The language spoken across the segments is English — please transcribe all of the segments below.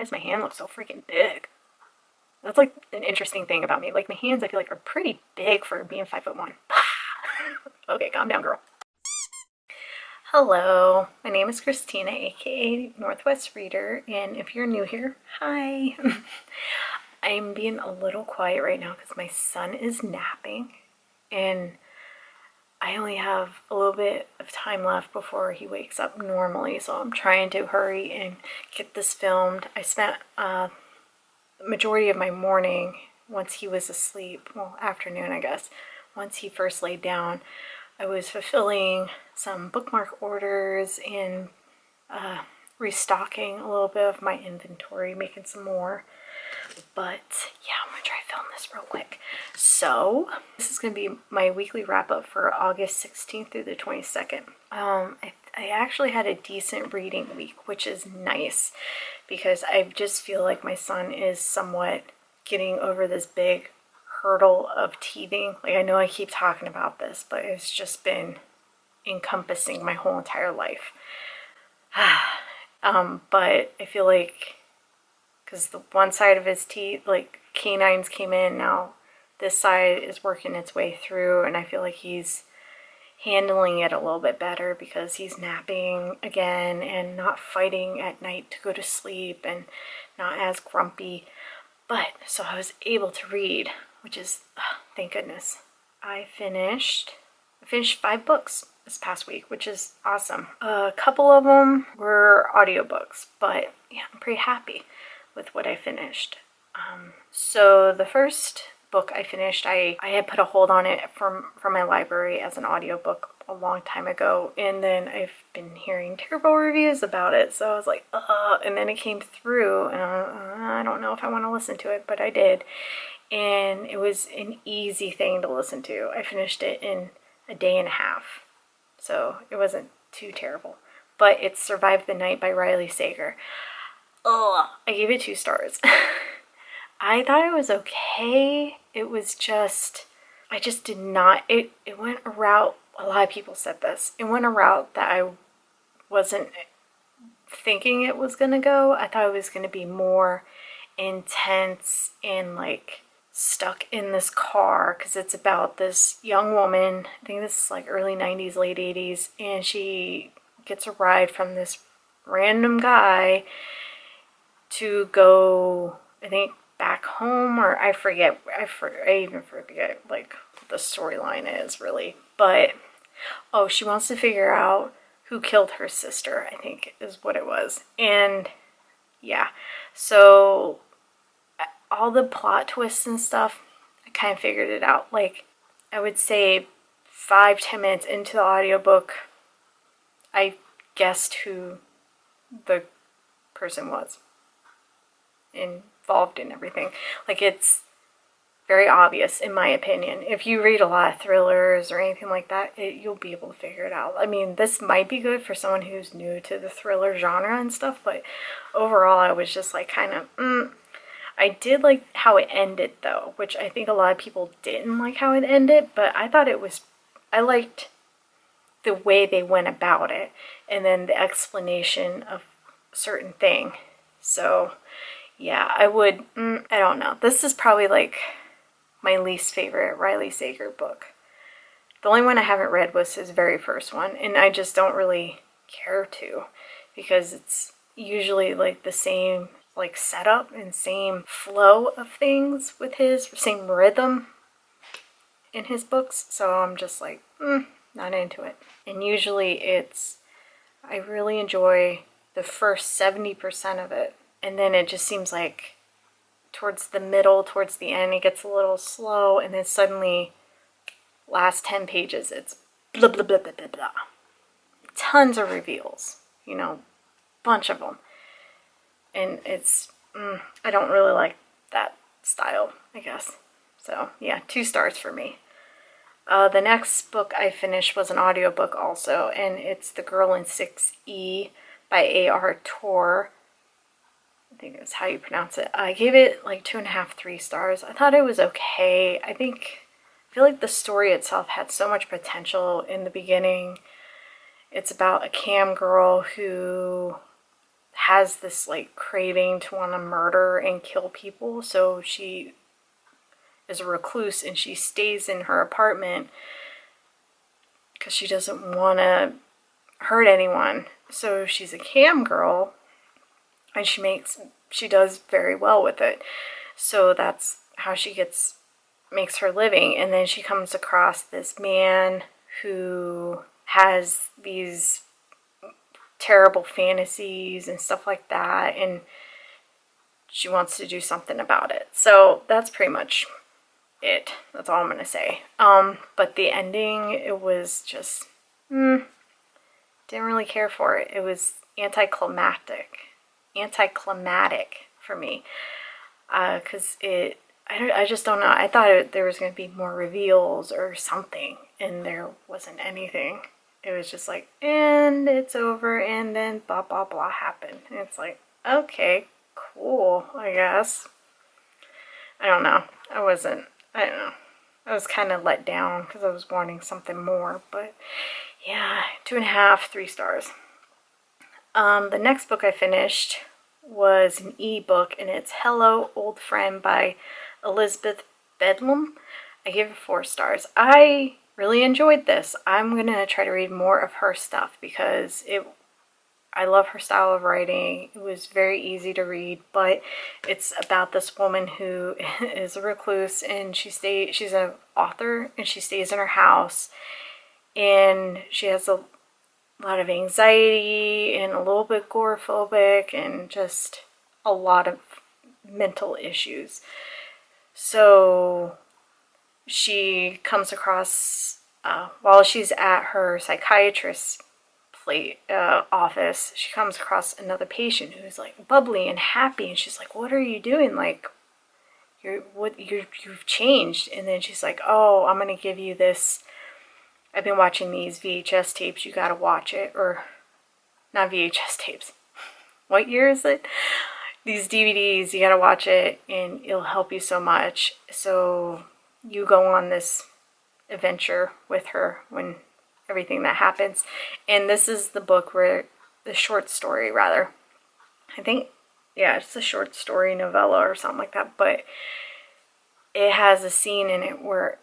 does my hand look so freaking big? That's like an interesting thing about me. Like my hands I feel like are pretty big for being 5'1". Okay, calm down, girl. Hello, my name is Christina, aka Northwest Reader, and if you're new here, hi. I'm being a little quiet right now because my son is napping, and I only have a little bit of time left before he wakes up normally, so I'm trying to hurry and get this filmed. I spent the majority of my morning, once he was asleep, well, afternoon I guess, once he first laid down, I was fulfilling some bookmark orders and restocking a little bit of my inventory, making some more. But yeah, I'm gonna try to film this real quick. So this is gonna be my weekly wrap up for August 16th through the 22nd. I actually had a decent reading week, which is nice because I just feel like my son is somewhat getting over this big hurdle of teething. Like, I know I keep talking about this, but it's just been encompassing my whole entire life. But I feel like because the one side of his teeth, like canines came in, now this side is working its way through, and I feel like he's handling it a little bit better because he's napping again and not fighting at night to go to sleep and not as grumpy. But so I was able to read, which is thank goodness. I finished 5 books this past week, which is awesome. A couple of them were audiobooks, but yeah, I'm pretty happy with what I finished. So the first book I finished, I had put a hold on it from my library as an audiobook a long time ago, and then I've been hearing terrible reviews about it, so I was like, and then it came through, and I don't know if I want to listen to it, but I did, and it was an easy thing to listen to. I finished it in a day and a half, so it wasn't too terrible. But it's Survive the Night by Riley Sager. I gave it 2 stars. I thought it was okay. It was just, I just did not, it went a route, a lot of people said this, it went a route that I wasn't thinking it was gonna go. I thought it was gonna be more intense and like stuck in this car, because it's about this young woman, I think this is like early 90s, late 80s, and she gets a ride from this random guy to go, I think, back home, or I forget, I even forget like what the storyline is really, but she wants to figure out who killed her sister, I think is what it was. And yeah, so all the plot twists and stuff, I kind of figured it out. Like, I would say 5-10 minutes into the audiobook, I guessed who the person was involved in everything. Like, it's very obvious in my opinion. If you read a lot of thrillers or anything like that, you'll be able to figure it out. I mean, this might be good for someone who's new to the thriller genre and stuff, but overall I was just like kind of I did like how it ended though, which I think a lot of people didn't like how it ended, but I thought I liked the way they went about it, and then the explanation of a certain thing. So yeah, I would, I don't know. This is probably like my least favorite Riley Sager book. The only one I haven't read was his very first one, and I just don't really care to, because it's usually like the same like setup and same flow of things with his, same rhythm in his books, so I'm just like, not into it. And usually I really enjoy the first 70% of it, and then it just seems like towards the middle, towards the end, it gets a little slow, and then suddenly, last 10 pages, it's blah, blah, blah, blah, blah, blah. Tons of reveals, you know, bunch of them. And it's, I don't really like that style, I guess. So, yeah, 2 stars for me. The next book I finished was an audiobook also, and it's The Girl in 6E by A.R. Tor. I think that's how you pronounce it. I gave it like 2.5, 3 stars. I thought it was okay. I feel like the story itself had so much potential in the beginning. It's about a cam girl who has this like craving to want to murder and kill people, so she is a recluse and she stays in her apartment because she doesn't want to hurt anyone. So she's a cam girl, and she does very well with it. So that's how she makes her living. And then she comes across this man who has these terrible fantasies and stuff like that, and she wants to do something about it. So that's pretty much it. That's all I'm gonna say. But the ending, it was just didn't really care for it. It was anticlimactic for me, because I just don't know. I thought there was going to be more reveals or something, and there wasn't anything. It was just like, and it's over, and then blah, blah, blah happened. And it's like, okay, cool, I guess. I don't know. I don't know. I was kind of let down because I was wanting something more, but yeah, 2.5, 3 stars. The next book I finished was an e-book, and it's Hello, Old Friend by Elizabeth Bedlam. I gave it 4 stars. I really enjoyed this. I'm gonna try to read more of her stuff because I love her style of writing. It was very easy to read, but it's about this woman who is a recluse, and she's an author, and she stays in her house, and she has a lot of anxiety and a little bit agoraphobic and just a lot of mental issues. So she comes across, while she's at her psychiatrist's office, she comes across another patient who's like bubbly and happy, and she's like, what are you doing? Like, you've changed. And then she's like, oh, I'm gonna give you this, I've been watching these VHS tapes, you gotta watch it. Or not VHS tapes, what year is it? These DVDs, you gotta watch it, and it'll help you so much. So you go on this adventure with her when everything that happens. And this is the book where the short story, rather, I think, yeah, it's a short story novella or something like that, but it has a scene in it where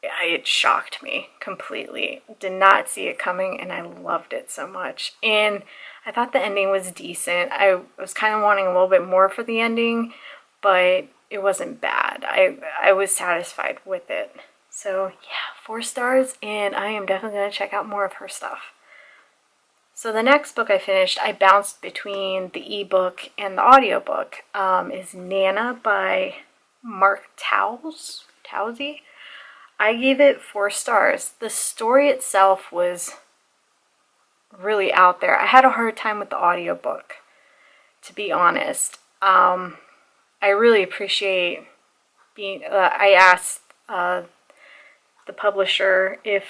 it shocked me completely. Did not see it coming, and I loved it so much. And I thought the ending was decent. I was kind of wanting a little bit more for the ending, but it wasn't bad. I was satisfied with it. So yeah, 4 stars, and I am definitely going to check out more of her stuff. So the next book I finished, I bounced between the ebook and the audiobook, is Nana by Mark Towsey. I gave it 4 stars. The story itself was really out there. I had a hard time with the audiobook, to be honest. I really appreciate I asked the publisher if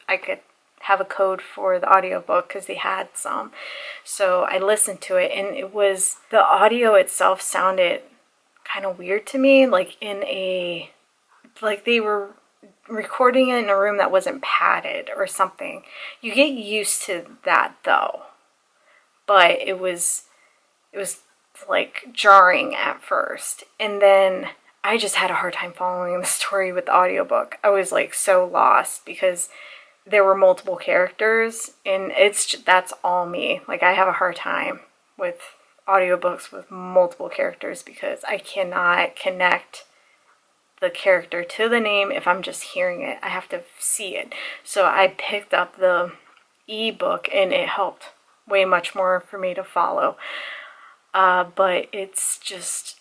I could have a code for the audiobook, because they had some. So I listened to it, and the audio itself sounded kind of weird to me, like like they were recording it in a room that wasn't padded or something. You get used to that though, but it was like jarring at first, and then I just had a hard time following the story with the audiobook. I was like so lost because there were multiple characters, and that's all me. Like, I have a hard time with audiobooks with multiple characters because I cannot connect the character to the name if I'm just hearing it. I have to see it. So I picked up the ebook, and it helped way much more for me to follow. But it's just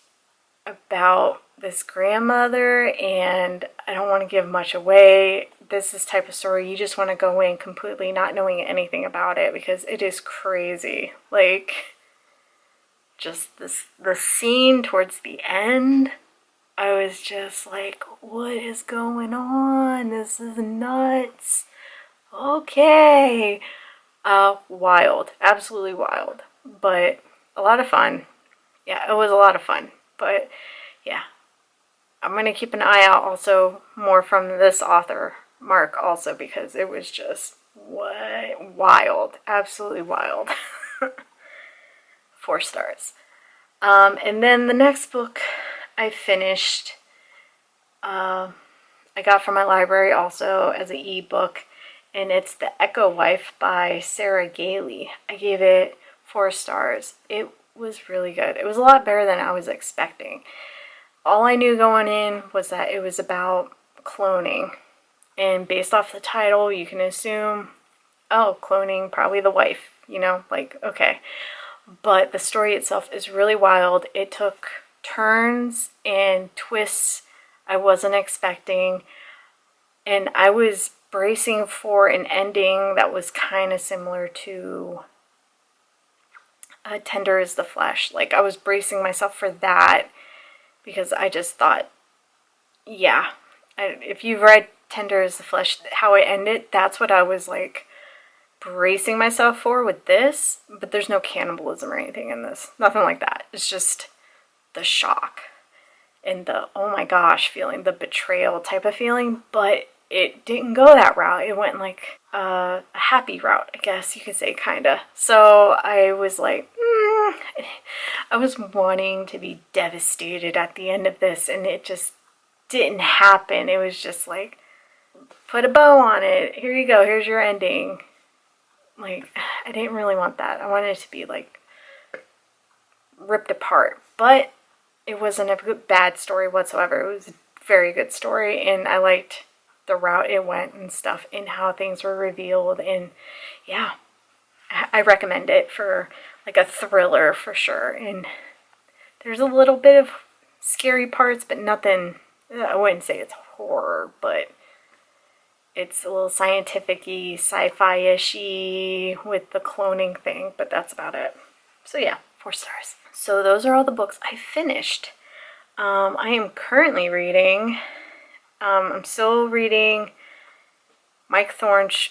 about this grandmother, and I don't want to give much away. This is the type of story you just want to go in completely not knowing anything about it, because it is crazy. Like, just the scene towards the end, I was just like, what is going on? This is nuts. Okay. Wild. Absolutely wild. But a lot of fun. Yeah, it was a lot of fun. But yeah, I'm going to keep an eye out also more from this author, Mark, also, because it was just wild. Absolutely wild. 4 stars. And then the next book I finished, I got from my library also as an ebook, and it's The Echo Wife by Sarah Gailey. I gave it 4 stars. It was really good. It was a lot better than I was expecting. All I knew going in was that it was about cloning, and based off the title you can assume, oh, cloning, probably the wife, you know, like, okay. But the story itself is really wild. It took turns and twists I wasn't expecting, and I was bracing for an ending that was kind of similar to Tender is the Flesh. Like, I was bracing myself for that because I just thought, yeah, if you've read Tender is the Flesh, how it ended, that's what I was like bracing myself for with this. But there's no cannibalism or anything in this, nothing like that. It's just the shock and the oh my gosh feeling, the betrayal type of feeling. But it didn't go that route. It went like a happy route, I guess you could say, kinda. So I was like, I was wanting to be devastated at the end of this, and it just didn't happen. It was just like, put a bow on it. Here you go. Here's your ending. Like, I didn't really want that. I wanted it to be like ripped apart, but it wasn't a bad story whatsoever. It was a very good story, and I liked the route it went and stuff, and how things were revealed. And yeah, I recommend it for like a thriller for sure. And there's a little bit of scary parts, but nothing, I wouldn't say it's horror, but it's a little scientific-y, sci-fi-ish-y with the cloning thing, but that's about it. So yeah, 4 stars. So those are all the books I finished. I am currently reading, I'm still reading Mike Thorne's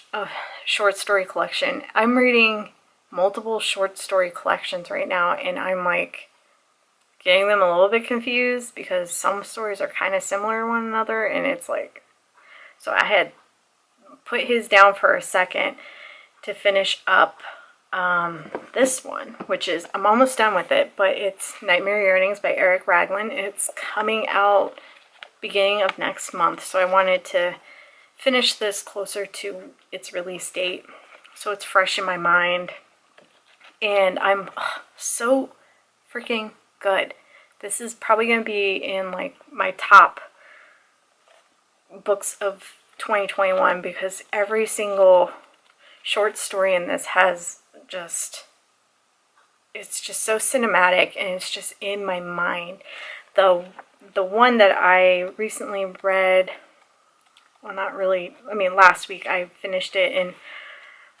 short story collection. I'm reading multiple short story collections right now, and I'm like getting them a little bit confused because some stories are kind of similar to one another, and it's like, so I had put his down for a second to finish up this one, which is, I'm almost done with it, but it's Nightmare Yearnings by Eric Raglan. It's coming out beginning of next month, so I wanted to finish this closer to its release date so it's fresh in my mind. And I'm so freaking good. This is probably going to be in like my top books of 2021 because every single short story in this has just, it's just so cinematic, and it's just in my mind. The one that I recently read, well, not really, I mean last week I finished it and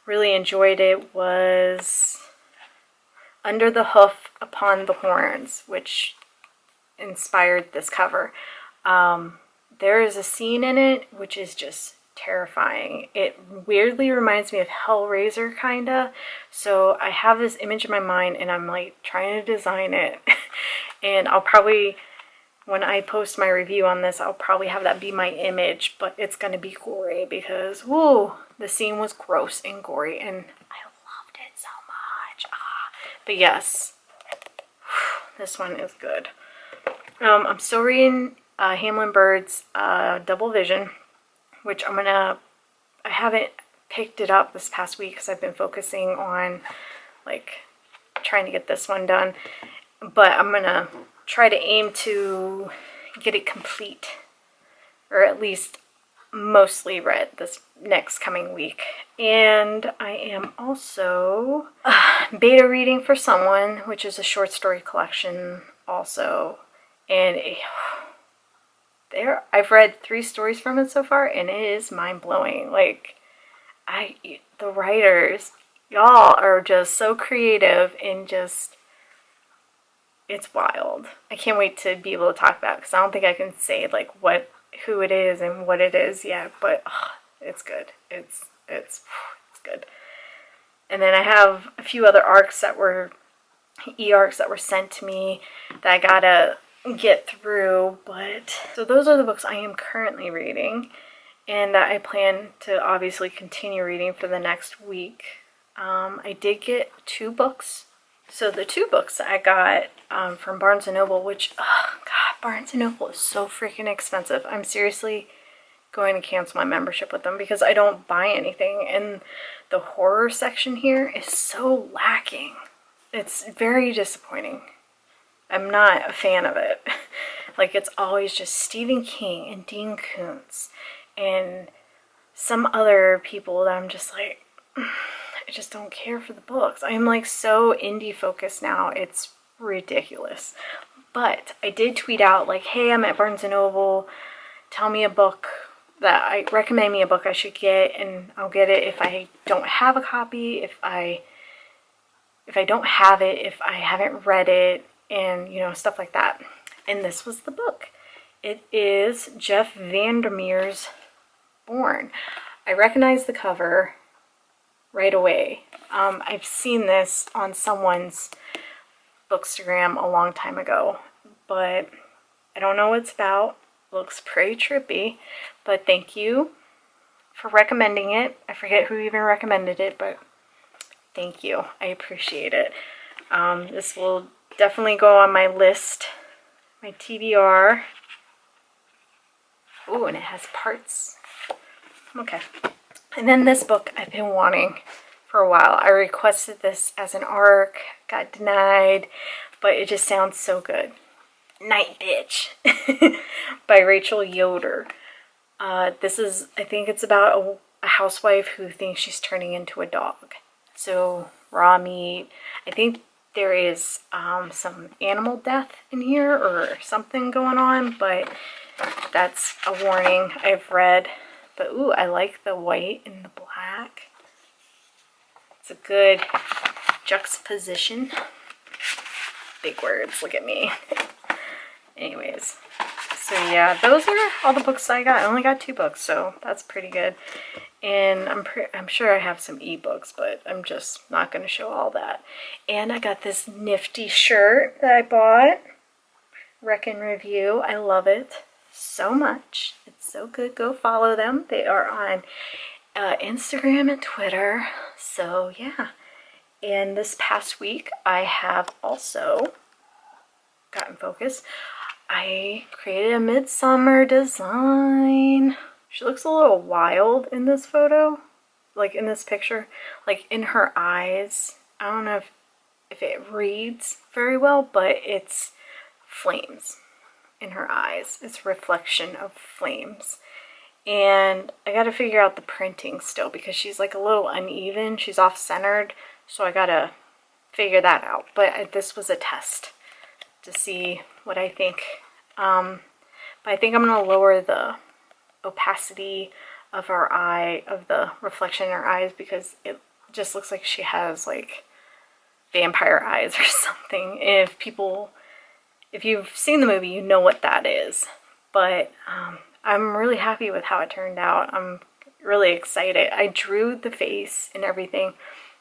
really enjoyed it, was Under the Hoof Upon the Horns, which inspired this cover. There is a scene in it which is just terrifying. It weirdly reminds me of Hellraiser, kinda. So I have this image in my mind, and I'm like trying to design it. And I'll probably, when I post my review on this, I'll probably have that be my image, but it's gonna be gory because, whoa, the scene was gross and gory, and I loved it so much. But yes, this one is good. I'm still reading Hamlin Bird's Double Vision, which I haven't picked it up this past week because I've been focusing on like trying to get this one done, but I'm gonna try to aim to get it complete, or at least mostly read, this next coming week. And I am also beta reading For Someone, which is a short story collection also, and I've read 3 stories from it so far, and it is mind-blowing. Like, the writers, y'all are just so creative, and just, it's wild. I can't wait to be able to talk about it, because I don't think I can say like who it is and what it is yet, but it's good. It's good. And then I have a few other arcs that were e-arcs that were sent to me that I gotta get through. But so those are the books I am currently reading, and that I plan to obviously continue reading for the next week I did get 2 books. So the 2 books I got from Barnes & Noble, which, oh god, Barnes & Noble is so freaking expensive. I'm seriously going to cancel my membership with them because I don't buy anything, and the horror section here is so lacking. It's very disappointing. I'm not a fan of it. Like, it's always just Stephen King and Dean Koontz and some other people that I'm just like, I just don't care for the books. I'm like so indie focused now. It's ridiculous. But I did tweet out like, hey, I'm at Barnes & Noble. Tell me a book that recommend me a book I should get, and I'll get it if I don't have a copy, if I don't have it, if I haven't read it, and, you know, stuff like that. And this was the book. It is Jeff Vandermeer's Born. I recognized the cover right away. I've seen this on someone's Bookstagram a long time ago, but I don't know what it's about. Looks pretty trippy, but thank you for recommending it. I forget who even recommended it, but thank you. I appreciate it. This will definitely go on my list, my TBR. Ooh, and it has parts. Okay. And then this book I've been wanting for a while. I requested this as an ARC, got denied, but it just sounds so good. Night Bitch by Rachel Yoder. This is, I think it's about a housewife who thinks she's turning into a dog. So raw meat. I think there is some animal death in here or something going on, but that's a warning I've read. But ooh, I like the white and the black. It's a good juxtaposition. Big words, look at me. Anyways, so yeah, those are all the books I got. I only got 2 books, so that's pretty good. And I'm sure I have some ebooks, but I'm just not going to show all that. And I got this nifty shirt that I bought. Wreck and Review. I love it so much. It's so good. Go follow them. They are on Instagram and Twitter. So yeah. And this past week, I have also gotten focused. I created a midsummer design. She looks a little wild in this photo, like in this picture, like in her eyes. I don't know if it reads very well, but it's flames in her eyes. It's reflection of flames. And I got to figure out the printing still because she's like a little uneven. She's off-centered, so I got to figure that out. But this was a test to see what I think. But I think I'm going to lower the opacity of her eye, of the reflection in her eyes, because it just looks like she has like vampire eyes or something. If you've seen the movie, you know what that is. But I'm really happy with how it turned out. I'm really excited. I drew the face and everything.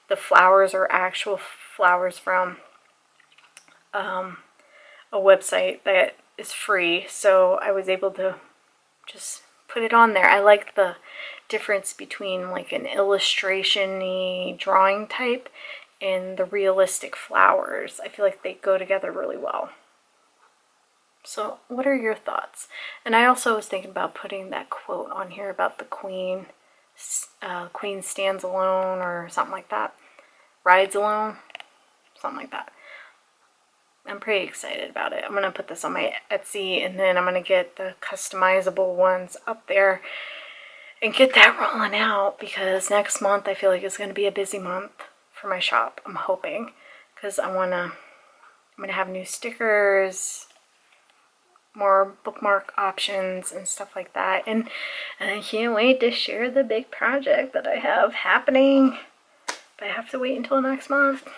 The flowers are actual flowers from a website that is free, so I was able to just put it on there. I like the difference between like an illustration-y drawing type and the realistic flowers. I feel like they go together really well. So what are your thoughts? And I also was thinking about putting that quote on here about the queen. Queen stands alone or something like that. Rides alone. Something like that. I'm pretty excited about it. I'm going to put this on my Etsy, and then I'm going to get the customizable ones up there and get that rolling out, because next month I feel like it's going to be a busy month for my shop. I'm hoping, because I'm going to have new stickers, more bookmark options and stuff like that, and I can't wait to share the big project that I have happening, but I have to wait until next month.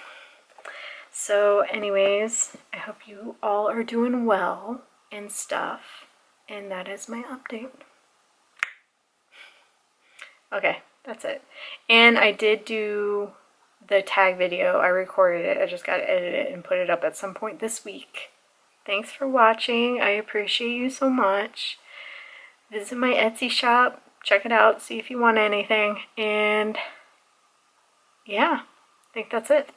So anyways, I hope you all are doing well and stuff, and that is my update. Okay, that's it. And I did do the tag video. I recorded it. I just got to edit it and put it up at some point this week. Thanks for watching. I appreciate you so much. Visit my Etsy shop. Check it out. See if you want anything. And yeah. think that's it.